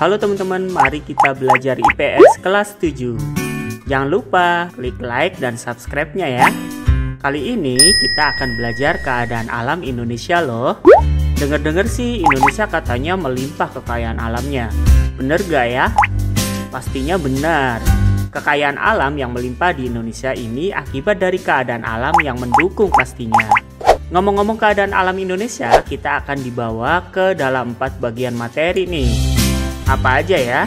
Halo teman-teman, mari kita belajar IPS kelas 7. Jangan lupa klik like dan subscribe-nya ya. Kali ini kita akan belajar keadaan alam Indonesia loh. Dengar-dengar sih Indonesia katanya melimpah kekayaan alamnya. Bener gak ya? Pastinya benar. Kekayaan alam yang melimpah di Indonesia ini akibat dari keadaan alam yang mendukung pastinya. Ngomong-ngomong keadaan alam Indonesia, kita akan dibawa ke dalam 4 bagian materi nih. Apa aja ya?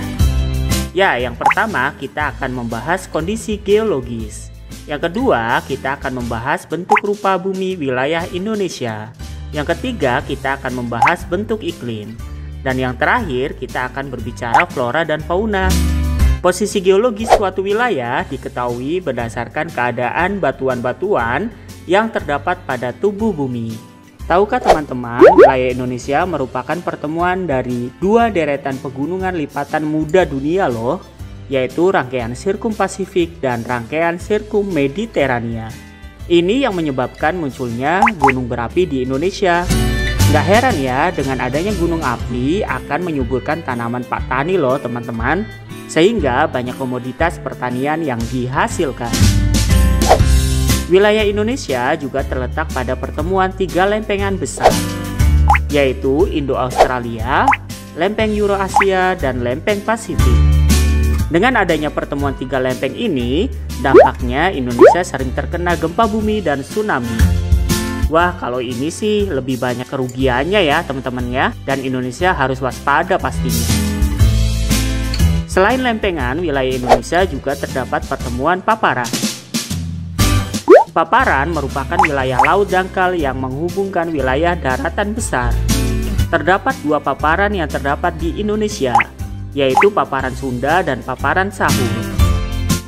Ya, yang pertama kita akan membahas kondisi geologis. Yang kedua, kita akan membahas bentuk rupa bumi wilayah Indonesia. Yang ketiga, kita akan membahas bentuk iklim. Dan yang terakhir, kita akan berbicara flora dan fauna. Posisi geologis suatu wilayah diketahui berdasarkan keadaan batuan-batuan yang terdapat pada tubuh bumi. Tahukah teman-teman, wilayah Indonesia merupakan pertemuan dari 2 deretan pegunungan lipatan muda dunia loh, yaitu rangkaian Sirkum Pasifik dan rangkaian Sirkum Mediterania. Ini yang menyebabkan munculnya gunung berapi di Indonesia. Nggak heran ya, dengan adanya gunung api akan menyuburkan tanaman Pak Tani loh teman-teman, sehingga banyak komoditas pertanian yang dihasilkan. Wilayah Indonesia juga terletak pada pertemuan 3 lempengan besar, yaitu Indo-Australia, lempeng Eurasia, dan lempeng Pasifik. Dengan adanya pertemuan 3 lempeng ini, dampaknya Indonesia sering terkena gempa bumi dan tsunami. Wah, kalau ini sih lebih banyak kerugiannya ya teman-teman ya, dan Indonesia harus waspada pastinya. Selain lempengan, wilayah Indonesia juga terdapat pertemuan paparan. Paparan merupakan wilayah laut dangkal yang menghubungkan wilayah daratan besar. Terdapat 2 paparan yang terdapat di Indonesia, yaitu paparan Sunda dan paparan Sahul.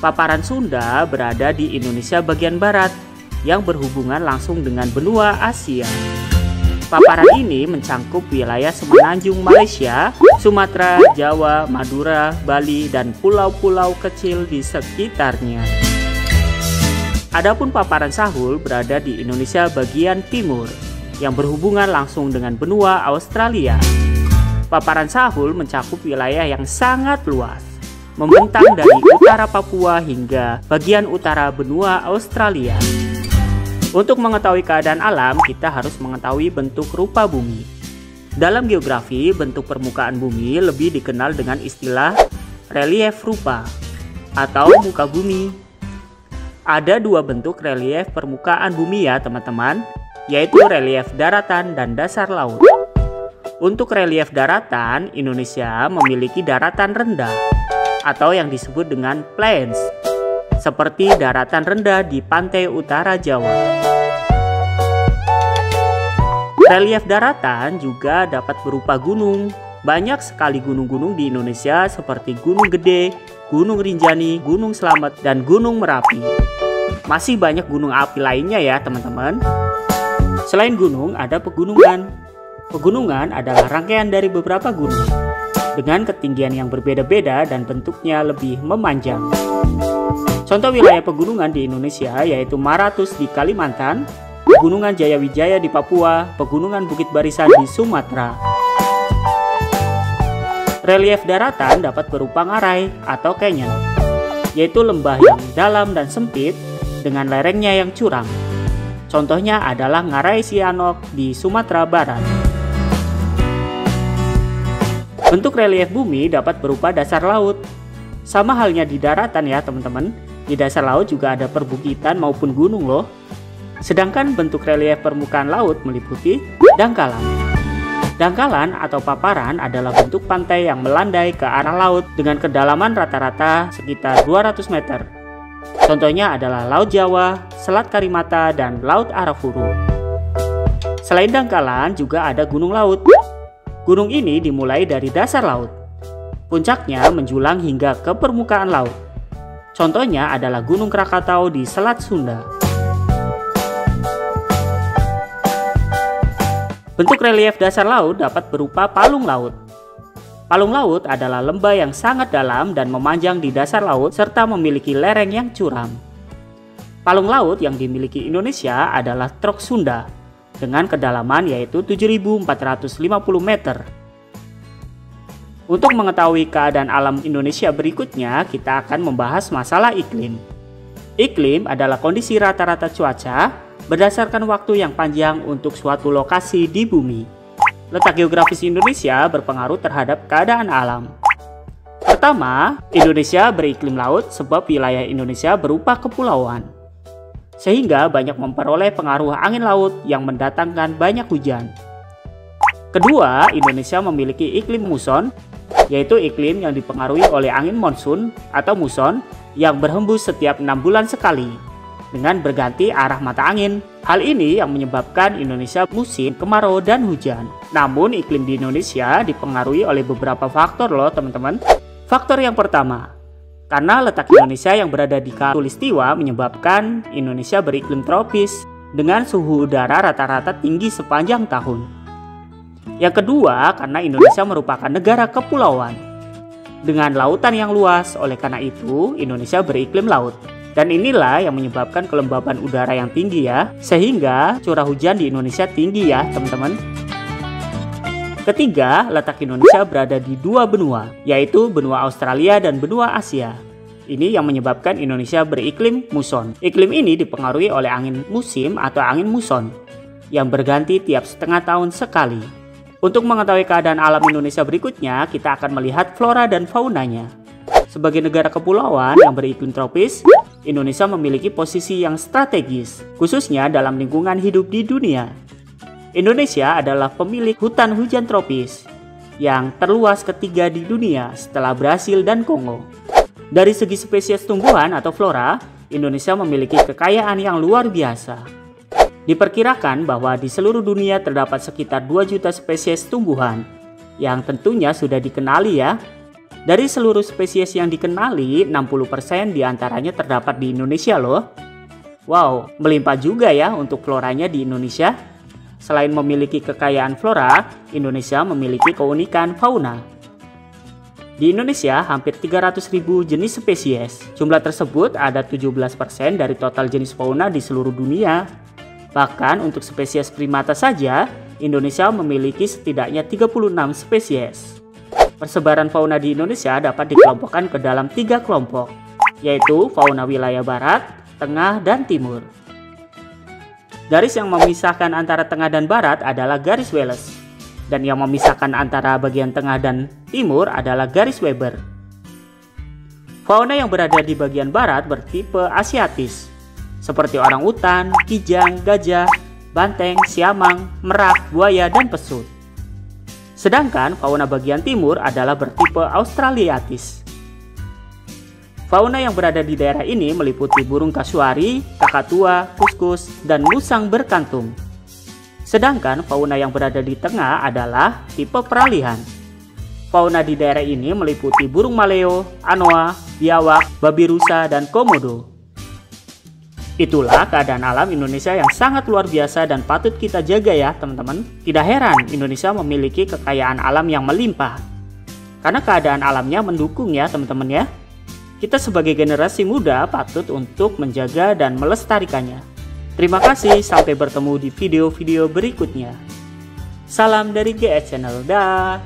Paparan Sunda berada di Indonesia bagian barat yang berhubungan langsung dengan benua Asia. Paparan ini mencangkup wilayah semenanjung Malaysia, Sumatera, Jawa, Madura, Bali, dan pulau-pulau kecil di sekitarnya. Adapun paparan Sahul berada di Indonesia bagian timur yang berhubungan langsung dengan benua Australia. Paparan Sahul mencakup wilayah yang sangat luas, membentang dari utara Papua hingga bagian utara benua Australia. Untuk mengetahui keadaan alam, kita harus mengetahui bentuk rupa bumi. Dalam geografi, bentuk permukaan bumi lebih dikenal dengan istilah relief rupa atau muka bumi. Ada 2 bentuk relief permukaan bumi ya teman-teman, yaitu relief daratan dan dasar laut. Untuk relief daratan, Indonesia memiliki daratan rendah atau yang disebut dengan plains, seperti daratan rendah di pantai utara Jawa. Relief daratan juga dapat berupa gunung. Banyak sekali gunung-gunung di Indonesia seperti Gunung Gede, Gunung Rinjani, Gunung Slamet, dan Gunung Merapi. Masih banyak gunung api lainnya ya teman-teman. Selain gunung, ada pegunungan. Pegunungan adalah rangkaian dari beberapa gunung dengan ketinggian yang berbeda-beda dan bentuknya lebih memanjang. Contoh wilayah pegunungan di Indonesia yaitu Maratus di Kalimantan, Pegunungan Jayawijaya di Papua, Pegunungan Bukit Barisan di Sumatera. Relief daratan dapat berupa ngarai atau canyon, yaitu lembah yang dalam dan sempit dengan lerengnya yang curam. Contohnya adalah Ngarai Sianok di Sumatera Barat. Bentuk relief bumi dapat berupa dasar laut. Sama halnya di daratan ya teman-teman, di dasar laut juga ada perbukitan maupun gunung loh. Sedangkan bentuk relief permukaan laut meliputi dangkalan. Dangkalan atau paparan adalah bentuk pantai yang melandai ke arah laut dengan kedalaman rata-rata sekitar 200 meter. Contohnya adalah Laut Jawa, Selat Karimata, dan Laut Arafuru. Selain dangkalan, juga ada gunung laut. Gunung ini dimulai dari dasar laut. Puncaknya menjulang hingga ke permukaan laut. Contohnya adalah Gunung Krakatau di Selat Sunda. Bentuk relief dasar laut dapat berupa palung laut. Palung laut adalah lembah yang sangat dalam dan memanjang di dasar laut serta memiliki lereng yang curam. Palung laut yang dimiliki Indonesia adalah Trok Sunda dengan kedalaman yaitu 7.450 meter. Untuk mengetahui keadaan alam Indonesia berikutnya, kita akan membahas masalah iklim. Iklim adalah kondisi rata-rata cuaca berdasarkan waktu yang panjang untuk suatu lokasi di bumi. Letak geografis Indonesia berpengaruh terhadap keadaan alam. Pertama, Indonesia beriklim laut sebab wilayah Indonesia berupa kepulauan, sehingga banyak memperoleh pengaruh angin laut yang mendatangkan banyak hujan. Kedua, Indonesia memiliki iklim muson, yaitu iklim yang dipengaruhi oleh angin monsun atau muson yang berhembus setiap 6 bulan sekali dengan berganti arah mata angin. Hal ini yang menyebabkan Indonesia musim kemarau dan hujan. Namun iklim di Indonesia dipengaruhi oleh beberapa faktor loh teman-teman. Faktor yang pertama, karena letak Indonesia yang berada di Khatulistiwa menyebabkan Indonesia beriklim tropis dengan suhu udara rata-rata tinggi sepanjang tahun. Yang kedua, karena Indonesia merupakan negara kepulauan dengan lautan yang luas, oleh karena itu Indonesia beriklim laut. Dan inilah yang menyebabkan kelembaban udara yang tinggi ya, sehingga curah hujan di Indonesia tinggi ya teman-teman. Ketiga, letak Indonesia berada di dua benua, yaitu benua Australia dan benua Asia. Ini yang menyebabkan Indonesia beriklim muson. Iklim ini dipengaruhi oleh angin musim atau angin muson yang berganti tiap setengah tahun sekali. Untuk mengetahui keadaan alam Indonesia berikutnya, kita akan melihat flora dan faunanya. Sebagai negara kepulauan yang beriklim tropis, Indonesia memiliki posisi yang strategis, khususnya dalam lingkungan hidup di dunia. Indonesia adalah pemilik hutan hujan tropis yang terluas ketiga di dunia setelah Brasil dan Kongo. Dari segi spesies tumbuhan atau flora, Indonesia memiliki kekayaan yang luar biasa. Diperkirakan bahwa di seluruh dunia terdapat sekitar 2 juta spesies tumbuhan yang tentunya sudah dikenali ya. Dari seluruh spesies yang dikenali, 60% diantaranya terdapat di Indonesia loh. Wow, melimpah juga ya untuk floranya di Indonesia. Selain memiliki kekayaan flora, Indonesia memiliki keunikan fauna. Di Indonesia, hampir 300.000 jenis spesies. Jumlah tersebut ada 17% dari total jenis fauna di seluruh dunia. Bahkan untuk spesies primata saja, Indonesia memiliki setidaknya 36 spesies. Persebaran fauna di Indonesia dapat dikelompokkan ke dalam 3 kelompok, yaitu fauna wilayah barat, tengah, dan timur. Garis yang memisahkan antara tengah dan barat adalah garis Wallace, dan yang memisahkan antara bagian tengah dan timur adalah garis Weber. Fauna yang berada di bagian barat bertipe asiatis, seperti orang utan, kijang, gajah, banteng, siamang, merak, buaya, dan pesut. Sedangkan fauna bagian timur adalah bertipe australiatis. Fauna yang berada di daerah ini meliputi burung kasuari, kakatua, kuskus, dan musang berkantung. Sedangkan fauna yang berada di tengah adalah tipe peralihan. Fauna di daerah ini meliputi burung maleo, anoa, biawak, babi rusa, dan komodo. Itulah keadaan alam Indonesia yang sangat luar biasa dan patut kita jaga ya teman-teman. Tidak heran Indonesia memiliki kekayaan alam yang melimpah, karena keadaan alamnya mendukung ya teman-teman ya. Kita sebagai generasi muda patut untuk menjaga dan melestarikannya. Terima kasih, sampai bertemu di video-video berikutnya. Salam dari GS Channel, dah.